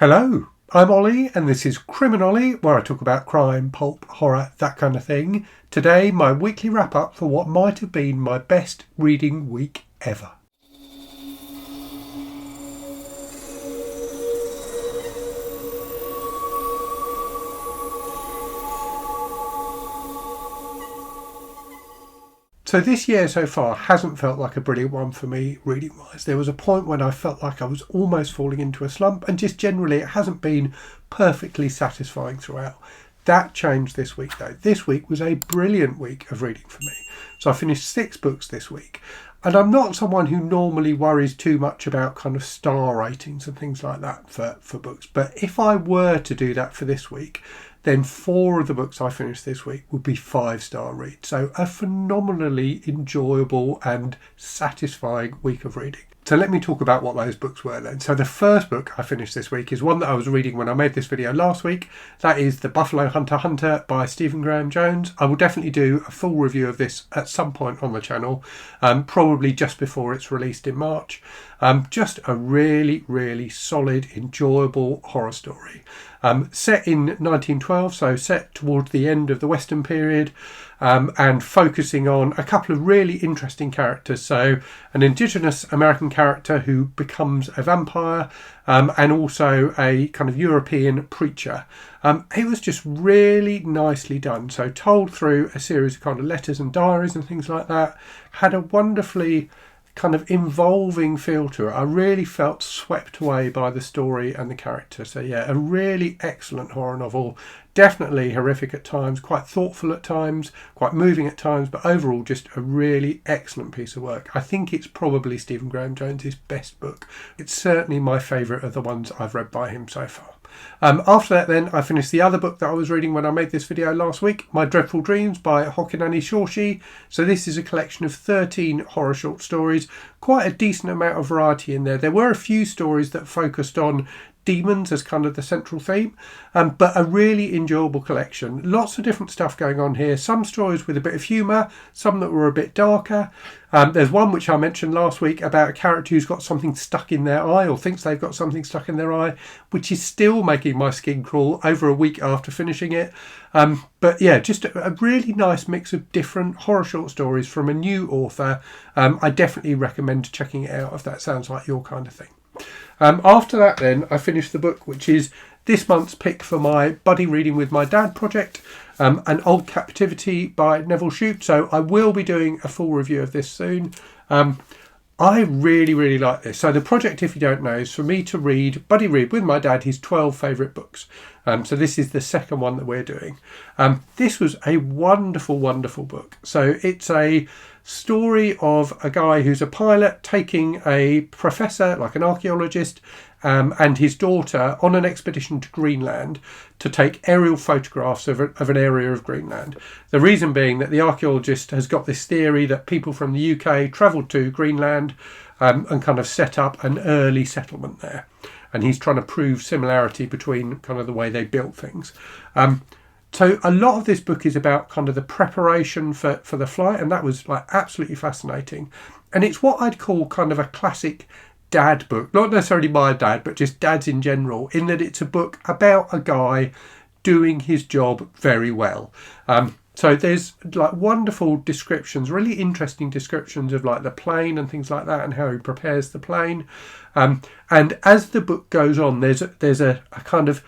Hello, I'm Ollie and this is CriminOlly, where I talk about crime, pulp, horror, that kind of thing. Today, my weekly wrap up for what might have been my best reading week ever. So this year so far hasn't felt like a brilliant one for me reading-wise. There was a point when I felt like I was almost falling into a slump, and just generally it hasn't been perfectly satisfying throughout. That changed this week though. This week was a brilliant week of reading for me. So I finished 6 books this week. And I'm not someone who normally worries too much about kind of star ratings and things like that for books. But if I were to do that for this week, then 4 of the books I finished this week would be 5-star reads. So a phenomenally enjoyable and satisfying week of reading. So let me talk about what those books were then. So the first book I finished this week is one that I was reading when I made this video last week. That is The Buffalo Hunter by Stephen Graham Jones. I will definitely do a full review of this at some point on the channel, probably just before it's released in March. Just a really, really solid, enjoyable horror story. Set in 1912, so set towards the end of the Western period, and focusing on a couple of really interesting characters. So an Indigenous American character who becomes a vampire, and also a kind of European preacher. It was just really nicely done. So told through a series of kind of letters and diaries and things like that. Had a wonderfully kind of involving feel to it. I really felt swept away by the story and the character. So yeah, a really excellent horror novel. Definitely horrific at times, quite thoughtful at times, quite moving at times, but overall just a really excellent piece of work. I think it's probably Stephen Graham Jones's best book. It's certainly my favourite of the ones I've read by him so far. After that then, I finished the other book that I was reading when I made this video last week, My Dreadful Dreams by Hokunani Sorci. So this is a collection of 13 horror short stories, quite a decent amount of variety in there. There were a few stories that focused on demons as kind of the central theme, but a really enjoyable collection. Lots of different stuff going on here. Some stories with a bit of humour, some that were a bit darker. There's one which I mentioned last week about a character who's got something stuck in their eye, or thinks they've got something stuck in their eye, which is still making my skin crawl over a week after finishing it. But yeah, just a really nice mix of different horror short stories from a new author. I definitely recommend checking it out if that sounds like your kind of thing. After that then, I finished the book which is this month's pick for my Buddy Reading with My Dad project, An Old Captivity by Nevil Shute. So I will be doing a full review of this soon. I really, really like this. So the project, if you don't know, is for me to Buddy read with my dad his 12 favourite books. So this is the second one that we're doing. This was a wonderful, wonderful book. So it's a story of a guy who's a pilot taking a professor, like an archaeologist, and his daughter on an expedition to Greenland to take aerial photographs of an area of Greenland. The reason being that the archaeologist has got this theory that people from the UK travelled to Greenland and kind of set up an early settlement there. And he's trying to prove similarity between kind of the way they built things. So a lot of this book is about kind of the preparation for the flight, and that was like absolutely fascinating. And it's what I'd call kind of a classic dad book, not necessarily my dad, but just dads in general, in that it's a book about a guy doing his job very well. So there's like wonderful descriptions, really interesting descriptions of like the plane and things like that, and how he prepares the plane. And as the book goes on, there's a kind of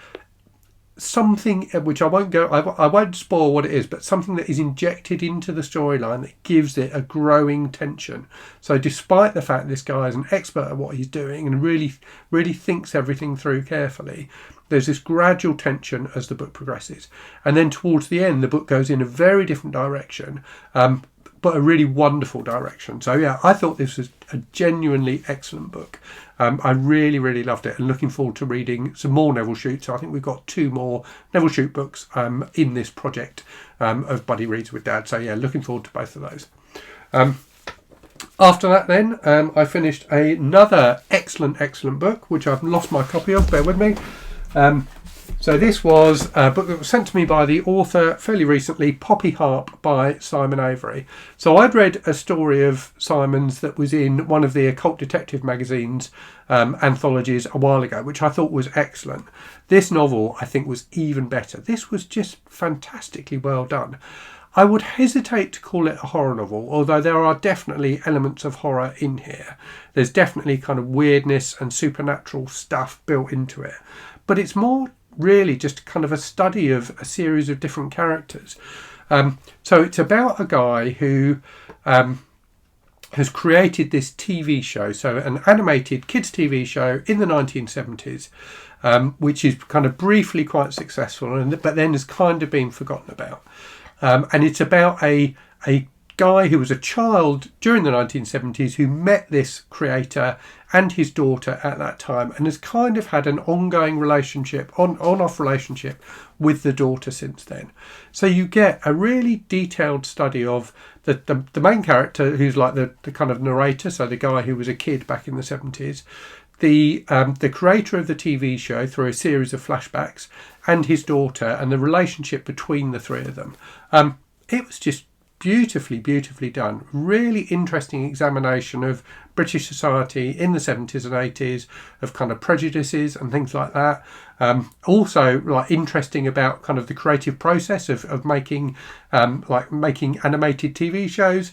something which I won't spoil what it is, but something that is injected into the storyline that gives it a growing tension. So despite the fact this guy is an expert at what he's doing and really, really thinks everything through carefully, there's this gradual tension as the book progresses. And then towards the end, the book goes in a very different direction, but a really wonderful direction. So yeah, I thought this was a genuinely excellent book. I really, really loved it, and looking forward to reading some more Nevil Shute. So I think we've got 2 more Nevil Shute books in this project of Buddy Reads with Dad. So yeah, looking forward to both of those. After that then, I finished another excellent book, which I've lost my copy of, bear with me. So this was a book that was sent to me by the author fairly recently, Poppyharp by Simon Avery. So I'd read a story of Simon's that was in one of the occult detective magazines anthologies a while ago, which I thought was excellent. This novel I think was even better. This was just fantastically well done. I would hesitate to call it a horror novel, although there are definitely elements of horror in here. There's definitely kind of weirdness and supernatural stuff built into it. But it's more really just kind of a study of a series of different characters. So it's about a guy who has created this TV show, so an animated kids TV show in the 1970s, which is kind of briefly quite successful, but then has kind of been forgotten about. And it's about a guy who was a child during the 1970s who met this creator and his daughter at that time, and has kind of had an ongoing relationship, on-off relationship with the daughter since then. So you get a really detailed study of the main character, who's like the kind of narrator, so the guy who was a kid back in the 70s, the creator of the TV show through a series of flashbacks, and his daughter, and the relationship between the three of them. It was just beautifully done. Really interesting examination of British society in the 70s and 80s, of kind of prejudices and things like that. Also, like, interesting about kind of the creative process of making animated TV shows.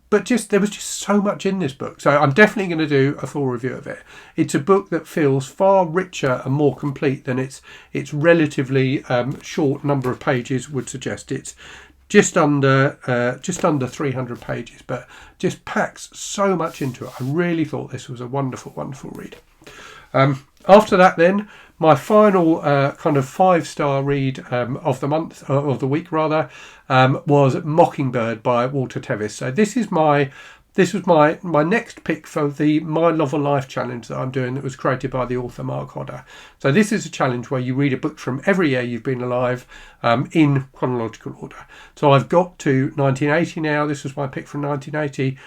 But there was just so much in this book. So I'm definitely going to do a full review of it. It's a book that feels far richer and more complete than its relatively short number of pages would suggest. It's just under 300 pages, but just packs so much into it. I really thought this was a wonderful read. After that, then, my final kind of 5-star read of the month, of the week rather, was Mockingbird by Walter Tevis. So this was my next pick for the My Novel Life challenge that I'm doing, that was created by the author Mark Hodder. So this is a challenge where you read a book from every year you've been alive in chronological order. So I've got to 1980 now. This was my pick from 1980.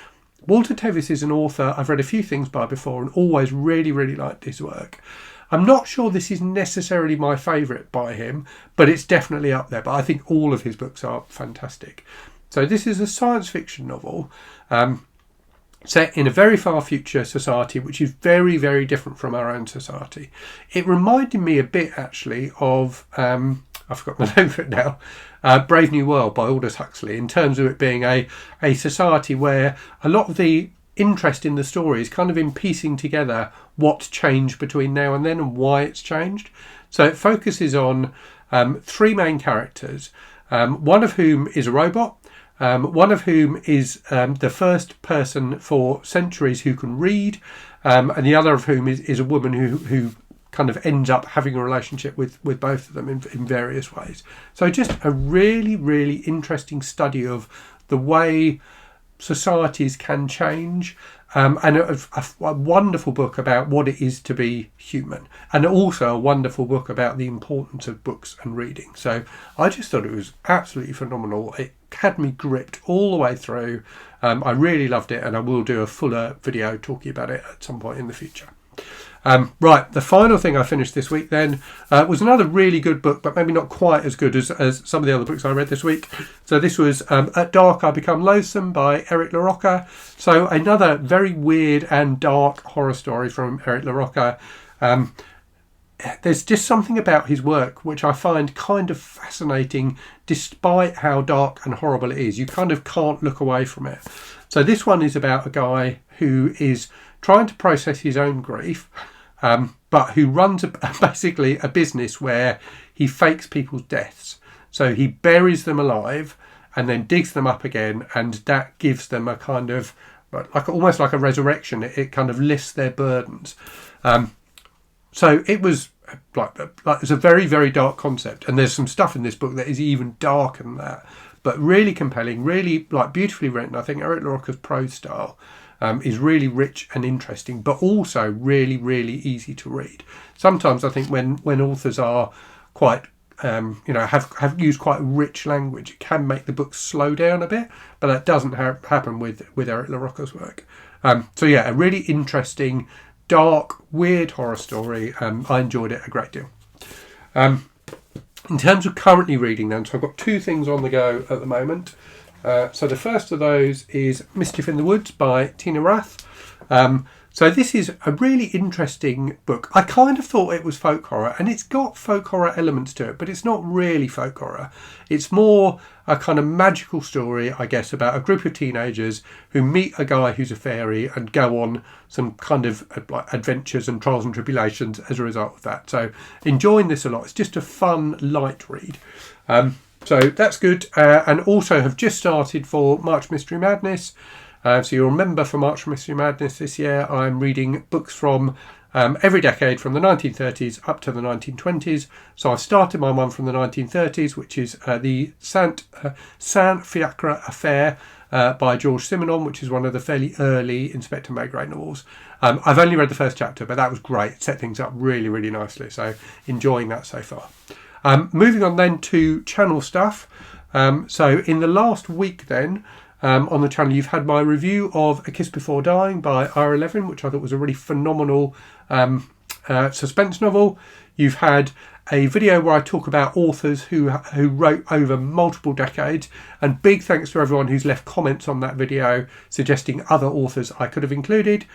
Walter Tevis is an author I've read a few things by before and always really liked his work. I'm not sure this is necessarily my favourite by him, but it's definitely up there. But I think all of his books are fantastic. So this is a science fiction novel set in a very far future society, which is very different from our own society. It reminded me a bit, actually, of I forgot the name for it now, Brave New World by Aldous Huxley, in terms of it being a society where a lot of the interest in the story is kind of in piecing together what's changed between now and then and why it's changed. So it focuses on 3 main characters, one of whom is a robot, one of whom is the first person for centuries who can read, and the other of whom is a woman who kind of ends up having a relationship with both of them in various ways. So just a really interesting study of the way societies can change, and a wonderful book about what it is to be human, and also a wonderful book about the importance of books and reading. So I just thought it was absolutely phenomenal. It had me gripped all the way through. I really loved it, and I will do a fuller video talking about it at some point in the future. Right, the final thing I finished this week then was another really good book, but maybe not quite as good as some of the other books I read this week. So this was At Dark I Become Loathsome by Eric LaRocca. So another very weird and dark horror story from Eric LaRocca. There's just something about his work which I find kind of fascinating, despite how dark and horrible it is. You kind of can't look away from it. So this one is about a guy who is trying to process his own grief, but who runs basically a business where he fakes people's deaths. So he buries them alive and then digs them up again, and that gives them a kind of almost like a resurrection. It kind of lifts their burdens. So it was it's a very dark concept, and there's some stuff in this book that is even darker than that, but really compelling, really beautifully written. I think Eric LaRocca's prose style is really rich and interesting, but also really easy to read. Sometimes I think when authors are quite have used quite rich language, it can make the book slow down a bit, but that doesn't happen with Eric LaRocca's work. So yeah, a really interesting, dark, weird horror story. I enjoyed it a great deal. In terms of currently reading then, so I've got 2 things on the go at the moment. So the first of those is Mischief in the Woods by Tina Rath. So this is a really interesting book. I kind of thought it was folk horror, and it's got folk horror elements to it, but it's not really folk horror. It's more a kind of magical story, I guess, about a group of teenagers who meet a guy who's a fairy and go on some kind of adventures and trials and tribulations as a result of that. So enjoying this a lot. It's just a fun, light read. So that's good. And also have just started for March Mystery Madness. So you'll remember for March Mystery Madness this year, I'm reading books from every decade from the 1930s up to the 1920s. So I've started my one from the 1930s, which is the Saint Fiacre Affair by George Simenon, which is one of the fairly early Inspector Maigret novels. I've only read the first chapter, but that was great. It set things up really, really nicely. So enjoying that so far. Moving on then to channel stuff. So in the last week then, on the channel, you've had my review of A Kiss Before Dying by R11, which I thought was a really phenomenal suspense novel. You've had a video where I talk about authors who wrote over multiple decades, and big thanks to everyone who's left comments on that video suggesting other authors I could have included.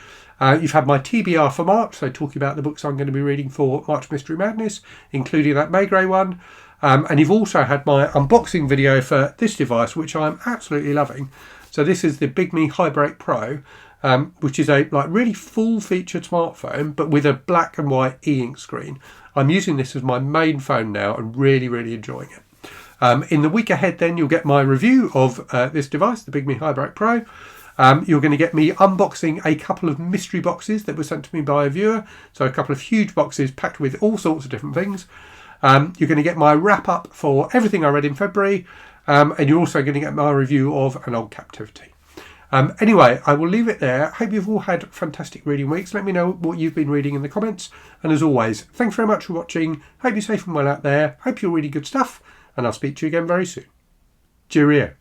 You've had my TBR for March, so talking about the books I'm going to be reading for March Mystery Madness, including that Maigret one. And you've also had my unboxing video for this device, which I'm absolutely loving. So this is the Big Me Highbreak Pro, which is a really full-featured smartphone, but with a black and white e-ink screen. I'm using this as my main phone now and really, really enjoying it. In the week ahead then, you'll get my review of this device, the Big Me Highbreak Pro. You're going to get me unboxing a couple of mystery boxes that were sent to me by a viewer. So a couple of huge boxes packed with all sorts of different things. You're going to get my wrap-up for everything I read in February, and you're also going to get my review of An Old Captivity. Anyway, I will leave it there. Hope you've all had fantastic reading weeks. Let me know what you've been reading in the comments. And as always, thanks very much for watching. Hope you're safe and well out there. Hope you're reading good stuff, and I'll speak to you again very soon. Cheerio.